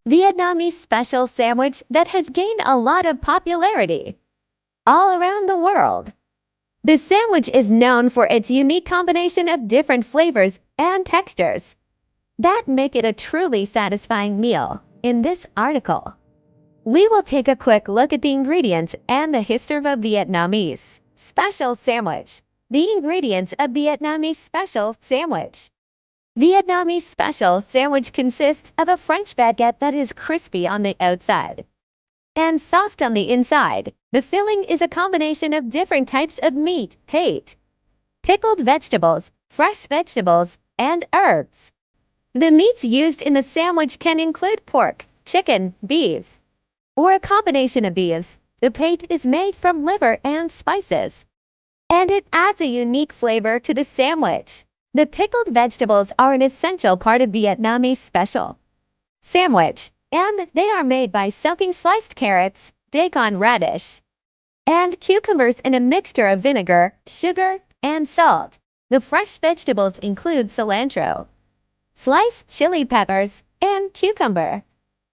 Vietnamese special sandwich that has gained a lot of popularity all around the world. The sandwich is known for its unique combination of different flavors and textures that make it a truly satisfying meal. In this article, we will take a quick look at the ingredients and the history of a Vietnamese special sandwich. The ingredients of Vietnamese special sandwich. Vietnamese special sandwich consists of a French baguette that is crispy on the outside and soft on the inside. The filling is a combination of different types of meat, pate, pickled vegetables, fresh vegetables, and herbs. The meats used in the sandwich can include pork, chicken, beef, or a combination of these. The pate is made from liver and spices, and it adds a unique flavor to the sandwich. The pickled vegetables are an essential part of Vietnamese special sandwich, and they are made by soaking sliced carrots, daikon radish, and cucumbers in a mixture of vinegar, sugar, and salt. The fresh vegetables include cilantro, sliced chili peppers, and cucumber.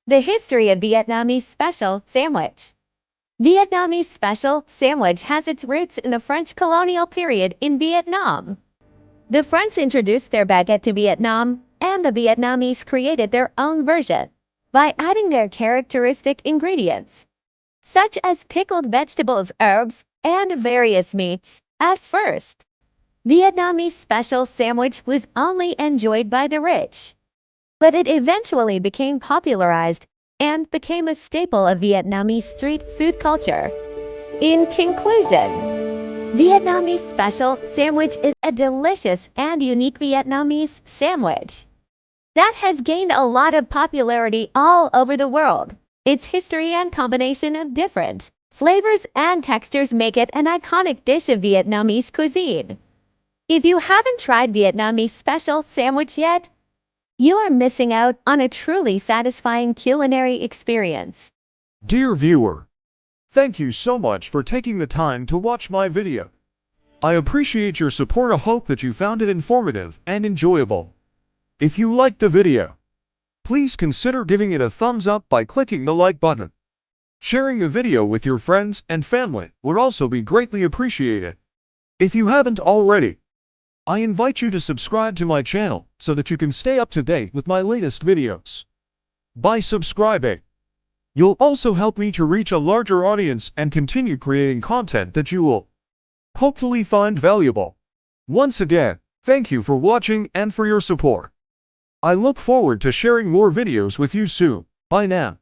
The history of Vietnamese special sandwich. Vietnamese special sandwich has its roots in the French colonial period in Vietnam. The French introduced their baguette to Vietnam, and the Vietnamese created their own version by adding their characteristic ingredients, such as pickled vegetables, herbs, and various meats. At first, Vietnamese special sandwich was only enjoyed by the rich, but it eventually became popularized and became a staple of Vietnamese street food culture. In conclusion, Vietnamese special sandwich is a delicious and unique Vietnamese sandwich that has gained a lot of popularity all over the world. Its history and combination of different flavors and textures make it an iconic dish of Vietnamese cuisine. If you haven't tried Vietnamese special sandwich yet, you are missing out on a truly satisfying culinary experience. Dear viewer, thank you so much for taking the time to watch my video. I appreciate your support. I hope that you found it informative and enjoyable. If you liked the video, please consider giving it a thumbs up by clicking the like button. Sharing the video with your friends and family would also be greatly appreciated. If you haven't already, I invite you to subscribe to my channel so that you can stay up to date with my latest videos. By subscribing, you'll also help me to reach a larger audience and continue creating content that you will hopefully find valuable. Once again, thank you for watching and for your support. I look forward to sharing more videos with you soon. Bye now.